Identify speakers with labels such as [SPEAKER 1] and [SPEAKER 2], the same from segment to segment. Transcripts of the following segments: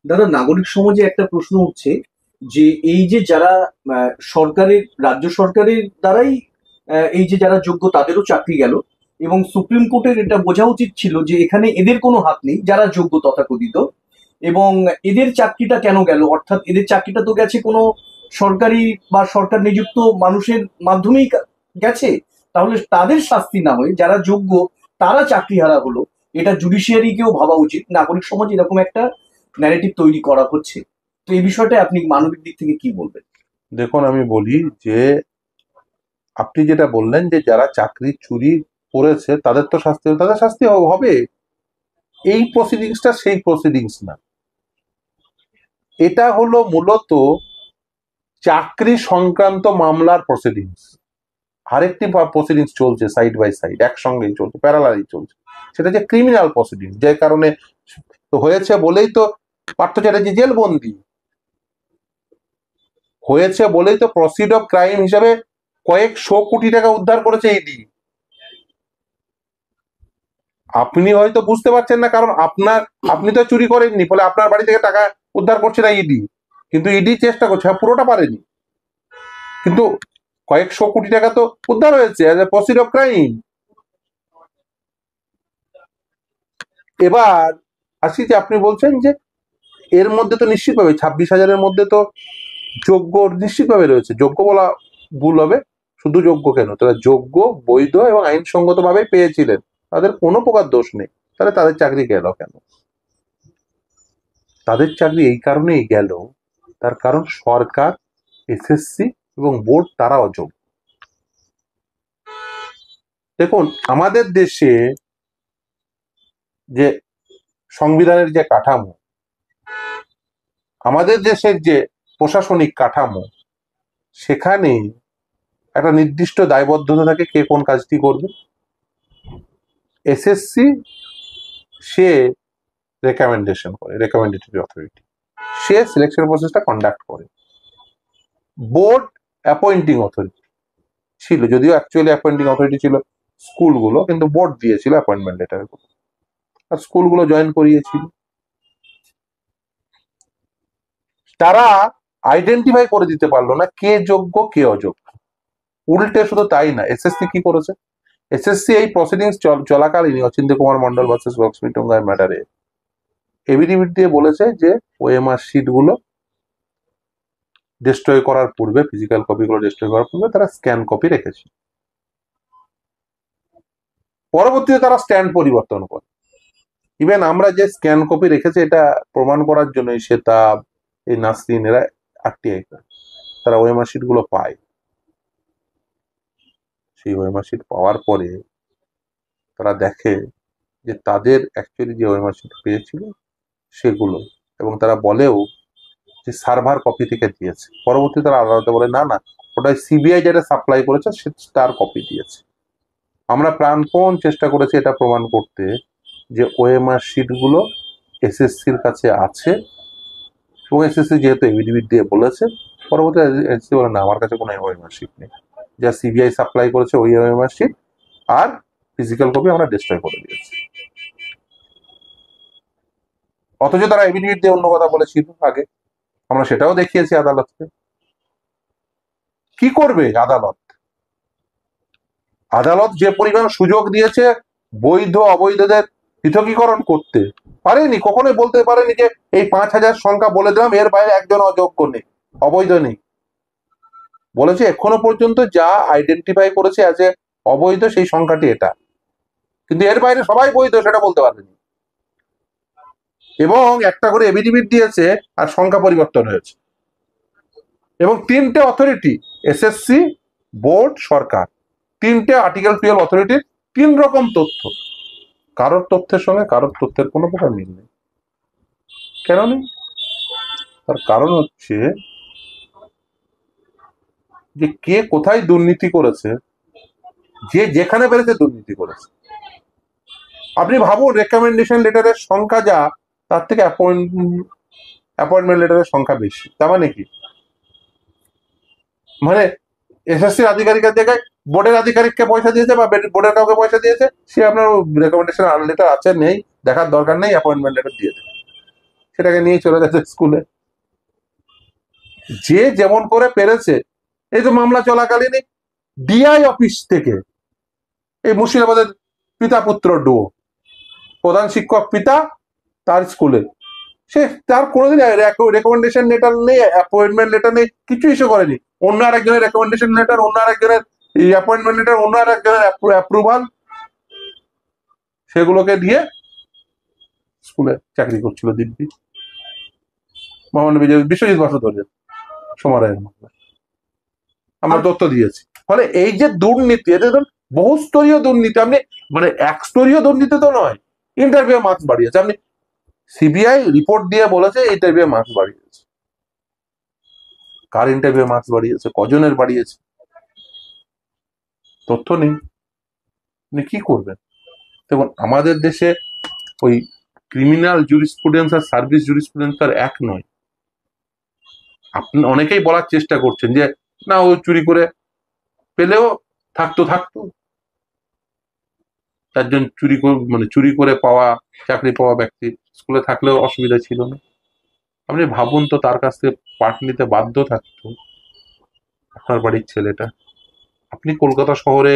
[SPEAKER 1] দাদা, নাগরিক সমাজে একটা প্রশ্ন উঠছে যে এই যে যারা সরকারের, রাজ্য সরকারের দ্বারাই এই যে যারা যোগ্য তাদেরও চাকরি গেল, এবং সুপ্রিম কোর্টের এটা বোঝা উচিত ছিল যে এখানে এদের কোনো হাত নেই যারা যোগ্য তথাকথিত, এবং এদের চাকরিটা কেন গেল, অর্থাৎ এদের চাকরিটা তো গেছে কোনো সরকারি বা সরকার নিযুক্ত মানুষের মাধ্যমেই গেছে। তাহলে তাদের শাস্তি না হয়ে যারা যোগ্য তারা চাকরিহারা হলো, এটা জুডিশিয়ারিকেও ভাবা উচিত। নাগরিক সমাজ এরকম একটা ন্যারেটিভ তৈরি করা হচ্ছে। তো এই বিষয়টা আপনি মানবিক দিক থেকে কি বলবেন?
[SPEAKER 2] দেখুন, আমি বলি যে আপনি যেটা বললেন যে যারা চাকরি চুরি করেছে তাদের তো শাস্তি হবে, তাদের শাস্তি হবে। এই প্রসিডিংসটা সেই প্রসিডিংস না, এটা হলো মূলত চাকরি সংক্রান্ত মামলার প্রসিডিংস। আরেকটি প্রসিডিংস চলছে সাইড বাই সাইড, একসঙ্গেই চলছে, প্যারালালি চলছে, সেটা যে ক্রিমিনাল প্রসিডিং, যে কারণে হয়েছে বলেই তো পার্থ চ্যাটার্জি জেলবন্দি হয়েছে, বলেই তো প্রসিড অফ ক্রাইম হিসাবে কয়েকশো কোটি টাকা উদ্ধার করেছে ইডি। আপনি হয়তো বুঝতে পারছেন না, কারণ আপনি তো চুরি করেননি, ফলে আপনার বাড়ি থেকে টাকা উদ্ধার করছে না ইডি, কিন্তু ইডি চেষ্টা করছে, পুরোটা পারেনি, কিন্তু কয়েকশো কোটি টাকা তো উদ্ধার হয়েছে as a proceed of crime. এবার আসি যে আপনি বলছেন যে এর মধ্যে তো নিশ্চিতভাবে 26,000-এর মধ্যে তো যোগ্য নিশ্চিতভাবে রয়েছে। যোগ্য বলা ভুল হবে, শুধু যোগ্য কেন, তারা যোগ্য, বৈধ এবং আইনসঙ্গত ভাবে পেয়েছিলেন, তাদের কোনো প্রকার দোষ নেই। তাহলে তাদের চাকরি গেল কেন? তাদের চাকরি এই কারণেই গেল, তার কারণ সরকার, এসএসসি এবং বোর্ড তারা অযোগ্য। দেখুন, আমাদের দেশে যে সংবিধানের যে কাঠামো, আমাদের দেশের যে প্রশাসনিক কাঠামো, সেখানে একটা নির্দিষ্ট দায়বদ্ধতা থাকে কে কোন কাজটি করবে। এসএসসি সে রেকমেন্ডেশন করে, রেকমেন্ডেটরি অথরিটি, সে সিলেকশন প্রসেসটা কন্ডাক্ট করে। বোর্ড অ্যাপয়েন্টিং অথরিটি ছিল, যদিও অ্যাকচুয়ালি অ্যাপয়েন্টিং অথরিটি ছিল স্কুলগুলো, কিন্তু বোর্ড দিয়েছিল অ্যাপয়েন্টমেন্ট লেটার, আর স্কুলগুলো জয়েন করিয়েছিল। তারা আইডেন্টিফাই করে দিতে পারলো না কে যোগ্য কে অযোগ্য। উল্টে শুধু তাই না, এসএসসি কি করেছে, এসএসসি এই প্রসিডিংস চলাকালীনই অচিন্ত্য কুমার মন্ডল ভার্সেস লক্ষ্মী টুঙ্গার ম্যাটারে এভিডেভিট দিয়ে বলেছে যে ওএমআর শিট গুলো ডিস্ট্রয় করার পূর্বে, ফিজিক্যাল কপি গুলো ডিস্ট্রয় করার পূর্বে তারা স্ক্যান কপি রেখেছে। পরবর্তীতে তারা স্ট্যান্ড পরিবর্তন করে। ইভেন আমরা যে স্ক্যান কপি রেখেছে এটা প্রমাণ করার জন্য শ্বেতাব, এই নাসরিন, এরা আরটিআই করে, তারা ওএমআর শিট গুলো পায়। সেই ওএমআর শিট পাওয়ার পরে তারা দেখে যে তাদের অ্যাকচুয়ালি যে ওএমআর শিট পেয়েছিল সেগুলো, এবং তারা বলেও যে সার্ভার কপি থেকে দিয়েছে। পরবর্তীতে তারা আদালতে বলে না না, ওটা সিবিআই যেটা সাপ্লাই করেছে সে তার কপি দিয়েছে। আমরা প্রাণপণ চেষ্টা করেছি এটা প্রমাণ করতে যে ওএমআর শিট গুলো এসএসসির কাছে আছে, এবং এসএসসি যেহেতু এভিডেভিট দিয়ে বলেছে, পরবর্তীতে এসএসসি বলে না আমার কাছে কোনো ওএমআর শিট নেই, যা সিবিআই সাপ্লাই করেছে ওই ওএমআর শিট, আর ফিজিক্যাল কপি আমরা ডিস্ট্রয় করে দিয়েছি। অথচ তারা এভিডেভিট দিয়ে অন্য কথা বলেছিল আগে, আমরা সেটাও দেখিয়েছি আদালতকে। কি করবে আদালত? আদালত যে পরিমাণ সুযোগ দিয়েছে বৈধ অবৈধদের পৃথকীকরণ করতে, পারেনি, কখনোই বলতে পারেনি যে এই 5,000 সংখ্যা বলে দিলাম, এর বাইরে একজন অযোগ্য নেই, অবৈধ নেই। বলেছে এখনো পর্যন্ত যা আইডেন্টিফাই করেছে অ্যাজ এ অবৈধ সেই সংখ্যাটি এটা, কিন্তু এর বাইরে সবাই বৈধ সেটা বলতে পারেনি। এবং একটা করে এভিডেভিট দিয়েছে আর সংখ্যা পরিবর্তন হয়েছে। এবং 3টে অথরিটি, এসএসসি, বোর্ড, সরকার, 3টে আর্টিকেল 12 অথরিটির 3 রকম তথ্য, কারোর তথ্যের সঙ্গে কারোর তথ্যের কোনো প্রকার মিল নেই। কেন নেই? তার কারণ হচ্ছে যে কে কোথায় দুর্নীতি করেছে, যে যেখানে পেরেছে দুর্নীতি করেছে। আপনি ভাবুন, রেকমেন্ডেশন লেটারের সংখ্যা যা, তার থেকে অ্যাপয়েন্টমেন্ট লেটারের সংখ্যা বেশি। তার মানে কি? মানে এসএসসির আধিকারিকের জায়গায় বোর্ডের আধিকারিককে পয়সা দিয়েছে বা বোর্ডের কাউকে পয়সা দিয়েছে, সে আপনার রেকমেন্ডেশন লেটার আছে নেই দেখার দরকার নেই, অ্যাপয়েন্টমেন্ট লেটার দিয়ে দেবে। সেটাকে নিয়ে চলে যাচ্ছে স্কুলে। যে যেমন করে পেরেছে, এই তো মামলা চলাকালীন ডিআই অফিস থেকে এই মুর্শিদাবাদের পিতা পুত্র ডুও, প্রধান শিক্ষক পিতা, তার স্কুলে সে তার কোনোদিন রেকমেন্ডেশন লেটার নেই, অ্যাপয়েন্টমেন্ট লেটার নেই, কিছু ইস্যু করেনি। অন্য আরেকজনের রেকমেন্ডেশন লেটার, অন্য আরেকজনের অ্যাপয়েন্টমেন্ট লেটার, অন্য আরেকজনের অ্যাপ্রুভাল, সেগুলোকে দিয়ে স্কুলে চাকরি করছিল দিব্যি। মহামান্য বিশ্বজিৎ বসুধরের সমরায়ের মামলা আমরা তথ্য দিয়েছি। ফলে এই যে দুর্নীতি, এটা বহুস্তরীয় দুর্নীতি, আপনি মানে একস্তরীয় দুর্নীতি তো নয়। ইন্টারভিউ মার্কস বাড়িয়েছে, আপনি সিবিআই রিপোর্ট দিয়ে বলেছে ইন্টারভিউ মার্কস বাড়িয়েছে। কার ইন্টারভিউ মার্কস বাড়িয়েছে, কজনের বাড়িয়েছে, তথ্য নেই। আপনি কি করবেন? দেখুন, আমাদের দেশে ওই ক্রিমিনাল জুরিসপ্রুডেন্স আর সার্ভিস জুরিসপ্রুডেন্স আর এক নয়। আপনি অনেকেই বলার চেষ্টা করছেন যে না, ও চুরি করে পেলেও থাকতো। একজন চুরি করে পাওয়া চাকরি পাওয়া ব্যক্তি স্কুলে থাকলেও অসুবিধা ছিল না। আপনি ভাবুন তো, তার কাছ থেকে পাঠ নিতে বাধ্য থাকতো আপনার বাড়ির ছেলেটা। আপনি কলকাতা শহরে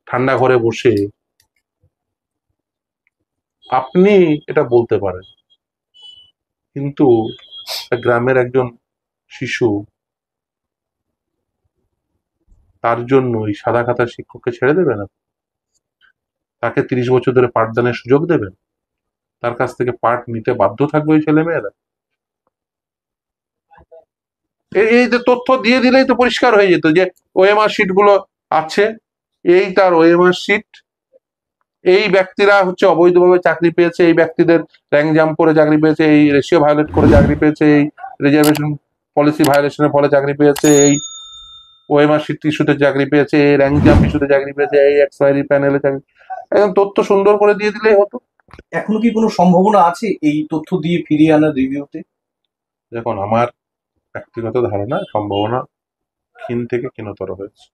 [SPEAKER 2] ঠান্ডা ঘরে বসে আপনি এটা বলতে পারেন, কিন্তু গ্রামের একজন শিশু, তার জন্য এই সাদা খাতার শিক্ষককে ছেড়ে দেবেন? তাকে 30 বছর ধরে পাঠদানের সুযোগ দেবেন? তার কাছ থেকে পাঠ নিতে বাধ্য থাকবে ওই ছেলে মেয়েরা? এই যে তথ্য দিয়ে দিলেই তো পরিষ্কার হয়ে যেত যে ওএমআর শিট গুলো আছে, এই তার ওএমআর শিট, এই ব্যক্তিরা হচ্ছে অবৈধভাবে চাকরি পেয়েছে, এই ব্যক্তিদের র্যাঙ্ক জাম্প করে চাকরি পেয়েছে, এই রেশিও ভায়োলেট করে চাকরি পেয়েছে, এই রিজার্ভেশন পলিসি ভায়োলেশনের ফলে চাকরি পেয়েছে, এই ওএমআর শিট ইস্যুতে চাকরি পেয়েছে, এই র্যাঙ্ক জাম্প ইস্যুতে চাকরি পেয়েছে, এই এক্সপায়ারি প্যানেলে চাকরি। একদম তথ্য সুন্দর করে দিয়ে দিলেই হতো।
[SPEAKER 1] এখনো কি কোনো সম্ভাবনা আছে এই তথ্য দিয়ে ফিরিয়ে আনার রিভিউতে?
[SPEAKER 2] দেখুন, আমার ব্যক্তিগত ধারণা সম্ভাবনা ক্ষীণ থেকে ক্ষীণতর হয়েছে।